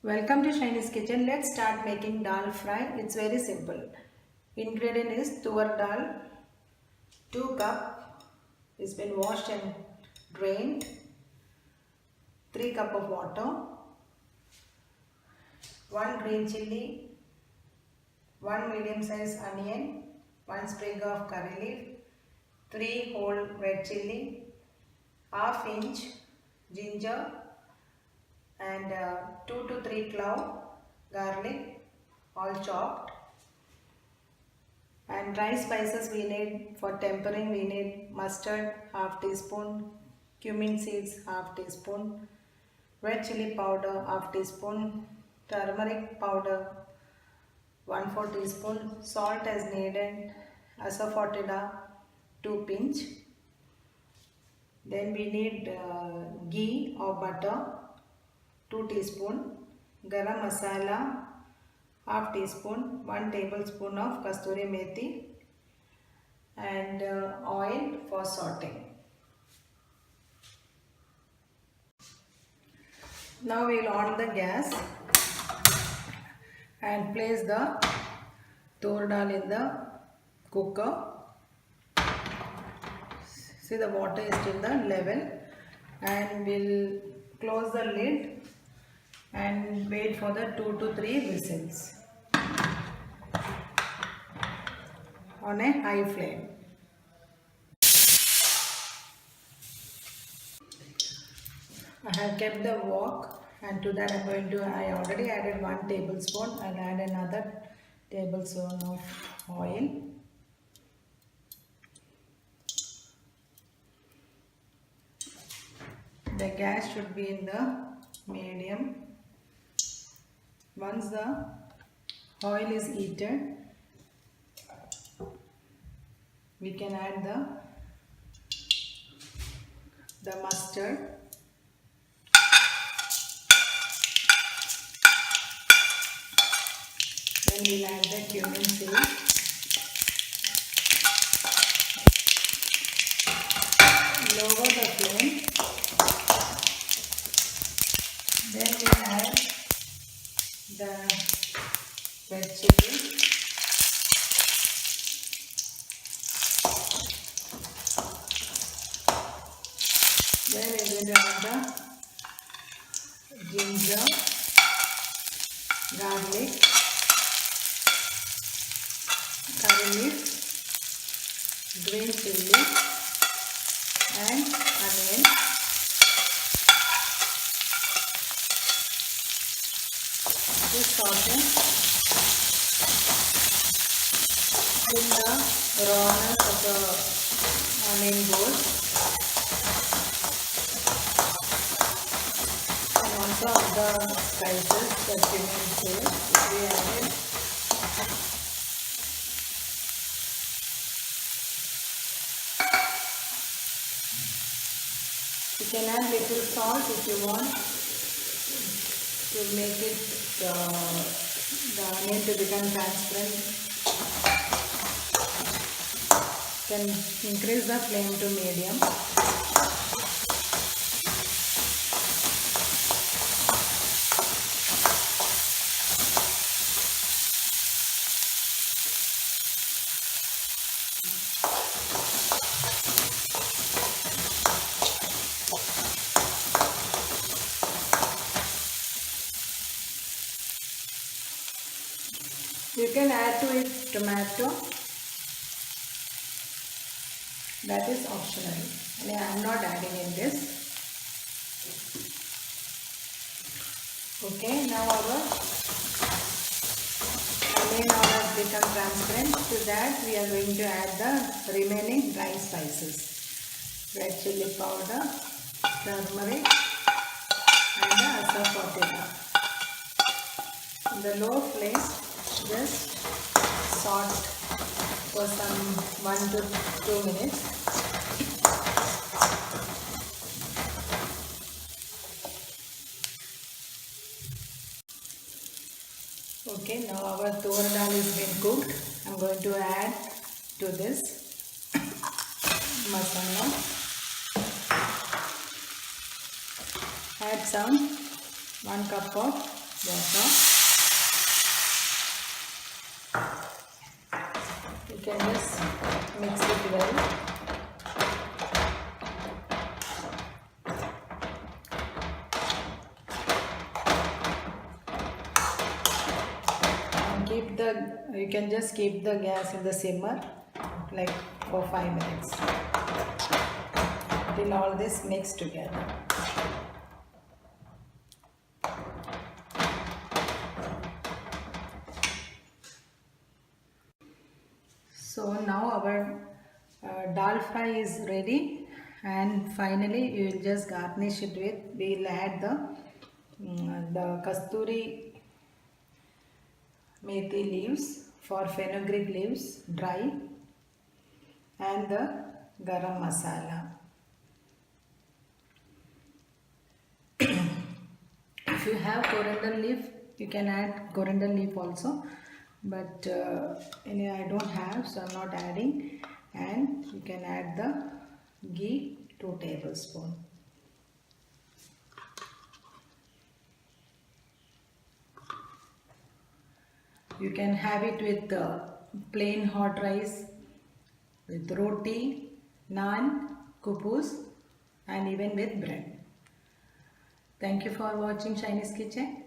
Welcome to Shiny's Kitchen. Let's start making dal fry. It's very simple. Ingredient is Toor dal. 2 cup is been washed and drained. 3 cup of water. 1 green chilli. 1 medium size onion. 1 sprig of curry leaf. 3 whole red chilli. Half inch ginger. And 2 to 3 clove garlic, all chopped. And dry spices we need for tempering. We need mustard half teaspoon, cumin seeds half teaspoon, red chili powder half teaspoon, turmeric powder 1/4 teaspoon, salt as needed, asafoetida 2 pinch. Then we need ghee or butter 2 teaspoon, garam masala half teaspoon, 1 tablespoon of kasturi methi, and oil for sauteing. Now we will on the gas and place the toor dal in the cooker. See, the water is still the level, and we'll close the lid and wait for the 2 to 3 whistles on a high flame. I have kept the wok, and to that I already added 1 tablespoon. I'll add another tablespoon of oil. The gas should be in the medium. Once the oil is heated, we can add the mustard. Then we'll add the cumin seeds. Lower the flame. Then we'll add the red chili, then we're going to add the ginger, garlic, curry leaf, green chili, and onion. Just saute in the rawness of the onion gold, and also of the spices that cumin seeds will be added. You can add little salt if you want to make it the onion to become transparent. Can increase the flame to medium. You can add to it tomato. That is optional. I am not adding in this. Okay, now our onion has become transparent. To that we are going to add the remaining dry spices. Red chili powder, turmeric, and the asafoetida. In the low flame, just saute for some 1 to 2 minutes. Okay, now our toor dal is been cooked. I'm going to add to this masala. Add some 1 cup of water. You can just mix it well. You can just keep the gas in the simmer like for 5 minutes till all this mix together. So now our dal fry is ready, and finally you will just garnish it with, we will add the kasturi methi leaves for fenugreek leaves dry, and the garam masala. If you have coriander leaf, you can add coriander leaf also, but I don't have, so I'm not adding. And you can add the ghee, 2 tablespoons. You can have it with plain hot rice, with roti, naan, kupus, and even with bread. Thank you for watching Chinese Kitchen.